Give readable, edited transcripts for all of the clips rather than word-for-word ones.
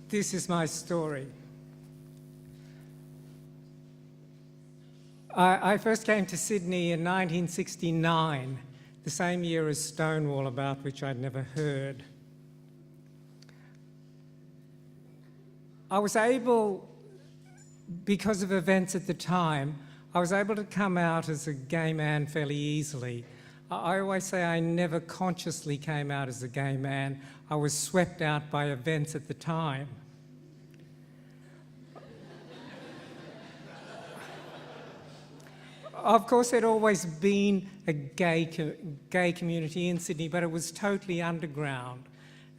This is my story. I first came to Sydney in 1969, the same year as Stonewall, about which I'd never heard. I was able, because of events at the time, I was able to come out as a gay man fairly easily. I always say I never consciously came out as a gay man. I was swept out by events at the time. Of course, there'd always been a gay community in Sydney, but it was totally underground,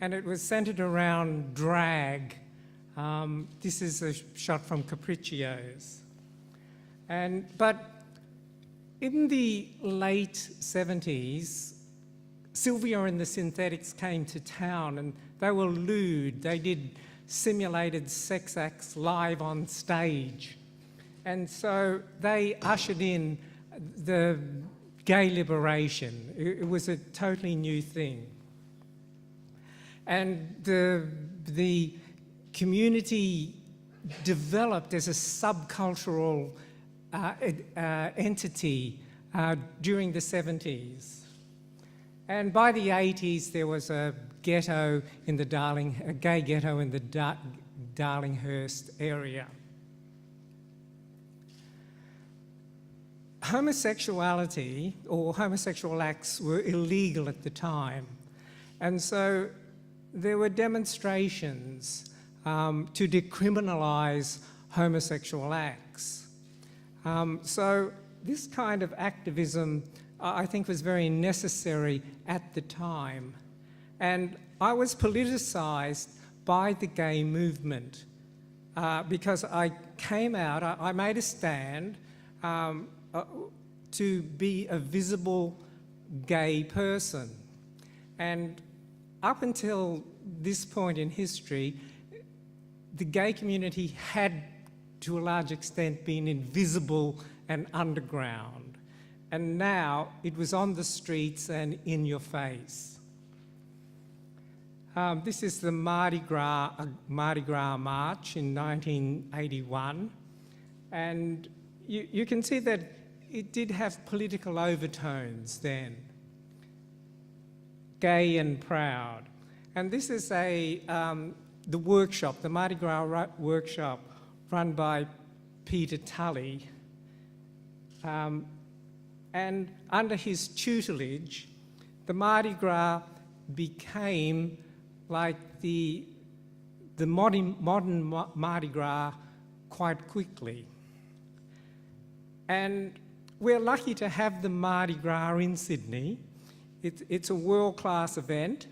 and it was centred around drag. This is a shot from Capriccio's. But in the late 70s, Sylvia and the Synthetics came to town, and they were lewd. They did simulated sex acts live on stage. And so they ushered in the gay liberation. It was a totally new thing. And the community developed as a subcultural entity during the 70s. And by the 80s, there was a ghetto in the gay ghetto in the Darlinghurst area. Homosexuality or homosexual acts were illegal at the time. And so there were demonstrations to decriminalise homosexual acts. So this kind of activism, I think, was very necessary at the time. And I was politicised by the gay movement because I came out, I made a stand to be a visible gay person. And up until this point in history, the gay community had, to a large extent, been invisible and underground. And now it was on the streets and in your face. This is the Mardi Gras March in 1981. And you can see that it did have political overtones then. Gay and proud. And this is the workshop, the Mardi Gras workshop, run by Peter Tully. And under his tutelage, the Mardi Gras became like the modern Mardi Gras quite quickly. And we're lucky to have the Mardi Gras in Sydney. It's a world-class event,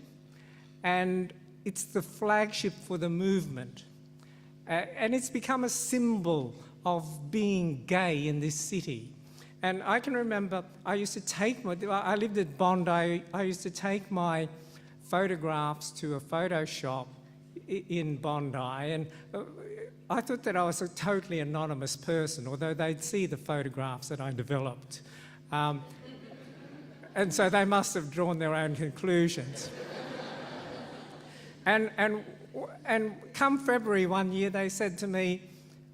and it's the flagship for the movement. And it's become a symbol of being gay in this city. And I can remember I lived at Bondi, I used to take my photographs to a photo shop in Bondi, and I thought that I was a totally anonymous person, although they'd see the photographs that I developed. And so they must have drawn their own conclusions. And come February one year, they said to me,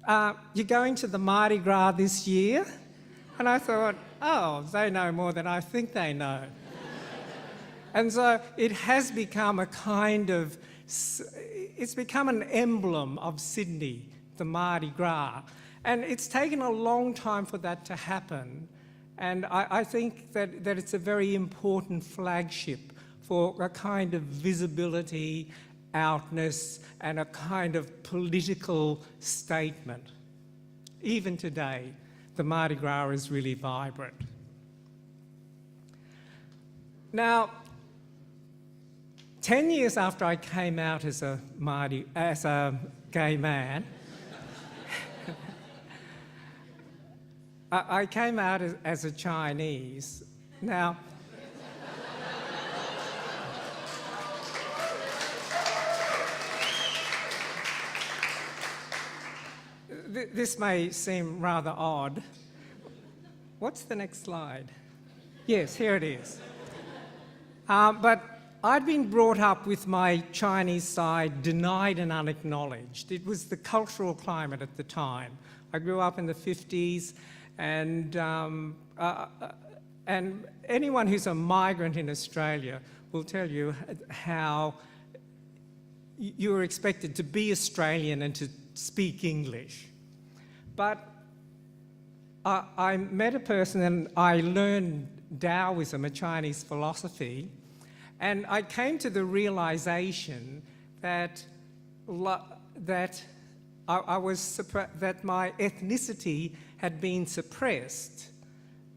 "You're going to the Mardi Gras this year?" And I thought, oh, they know more than I think they know. And so it has become it's become an emblem of Sydney, the Mardi Gras. And it's taken a long time for that to happen. And I think that it's a very important flagship for a kind of visibility, outness, and a kind of political statement. Even today, the Mardi Gras is really vibrant. Now, 10 years after I came out as a gay man, I came out as a Chinese. Now, this may seem rather odd. What's the next slide? Yes, here it is. But I'd been brought up with my Chinese side denied and unacknowledged. It was the cultural climate at the time. I grew up in the 50s, and anyone who's a migrant in Australia will tell you how you were expected to be Australian and to speak English. But I met a person and I learned Taoism, a Chinese philosophy, and I came to the realization that that my ethnicity had been suppressed.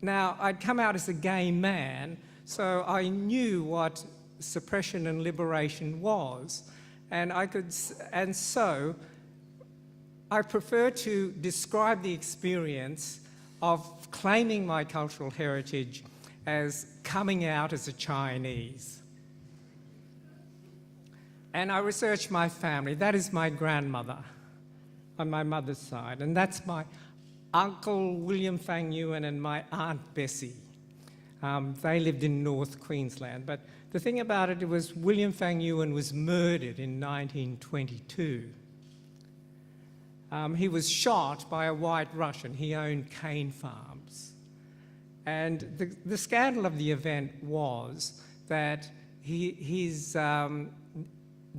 Now, I'd come out as a gay man, so I knew what suppression and liberation was, and so I prefer to describe the experience of claiming my cultural heritage as coming out as a Chinese. And I researched my family. That is my grandmother on my mother's side, and that's my uncle William Fang Yuan and my aunt Bessie. They lived in North Queensland, but the thing about it was William Fang Yuan was murdered in 1922. He was shot by a white Russian. He owned cane farms. And the scandal of the event was that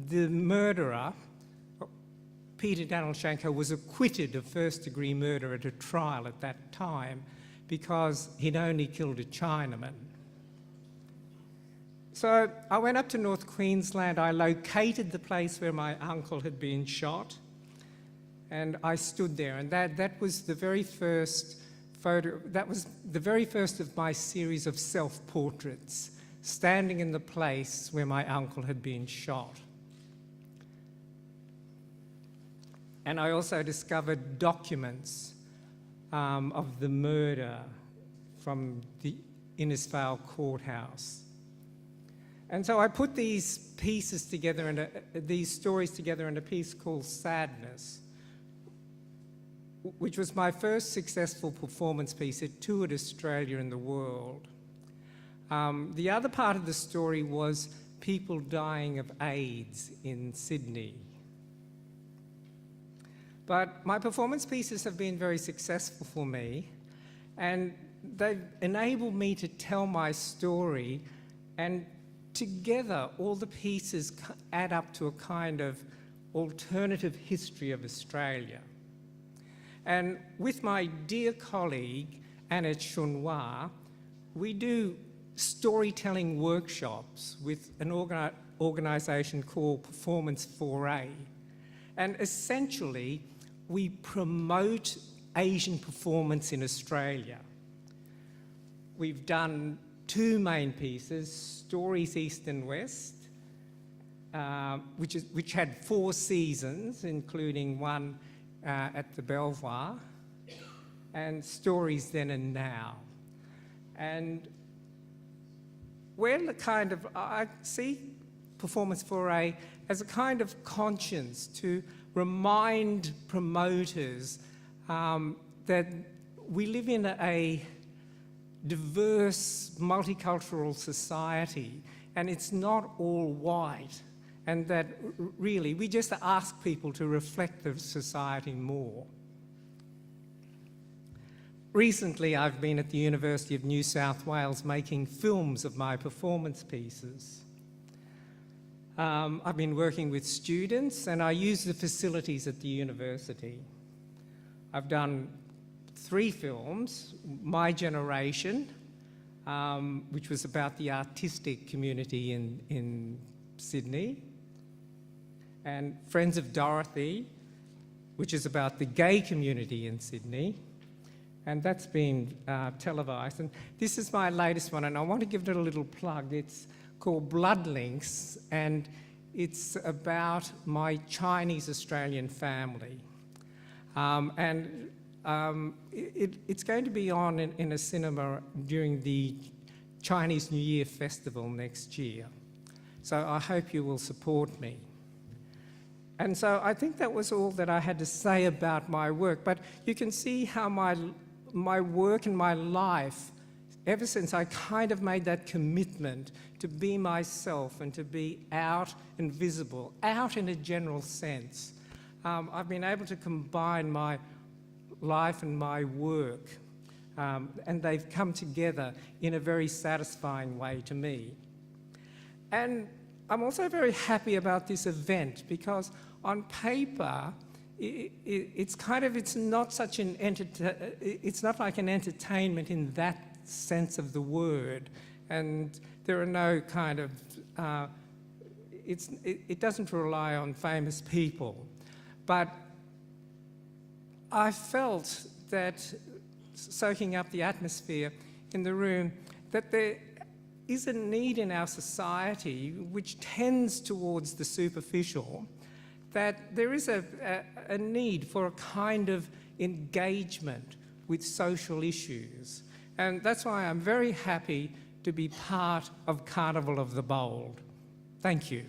the murderer, Peter Danishenko, was acquitted of first-degree murder at a trial at that time because he'd only killed a Chinaman. So I went up to North Queensland. I located the place where my uncle had been shot, and I stood there. And that was the very first photo. That was the very first of my series of self-portraits, standing in the place where my uncle had been shot. And I also discovered documents of the murder from the Innisfail courthouse. And so I put these pieces together, these stories together in a piece called Sadness, which was my first successful performance piece. It toured Australia and the world. The other part of the story was people dying of AIDS in Sydney. But my performance pieces have been very successful for me, and they've enabled me to tell my story, and together all the pieces add up to a kind of alternative history of Australia. And with my dear colleague, Annette Chounois, we do storytelling workshops with an organisation called Performance 4A. And essentially, we promote Asian performance in Australia. We've done two main pieces, Stories East and West, which had 4 seasons, including one at the Belvoir, and Stories Then and Now. And we're the kind of, I see Performance 4A as a kind of conscience to remind promoters that we live in a diverse, multicultural society, and it's not all white, and that really we just ask people to reflect the society more. Recently, I've been at the University of New South Wales making films of my performance pieces. I've been working with students, and I use the facilities at the university. I've done 3 films: My Generation, which was about the artistic community in Sydney, and Friends of Dorothy, which is about the gay community in Sydney, and that's been televised. And this is my latest one, and I want to give it a little plug. It's called Blood Links, and it's about my Chinese Australian family. It's going to be on in a cinema during the Chinese New Year Festival next year. So I hope you will support me. And so I think that was all that I had to say about my work, but you can see how my work and my life ever since I kind of made that commitment to be myself and to be out and visible, out in a general sense, I've been able to combine my life and my work, and they've come together in a very satisfying way to me. And I'm also very happy about this event because on paper, it's not such an it's not like an entertainment in that sense of the word, and there are no kind of it doesn't rely on famous people, but I felt that soaking up the atmosphere in the room that there is a need in our society which tends towards the superficial, that there is a need for a kind of engagement with social issues. And that's why I'm very happy to be part of Carnival of the Bold. Thank you.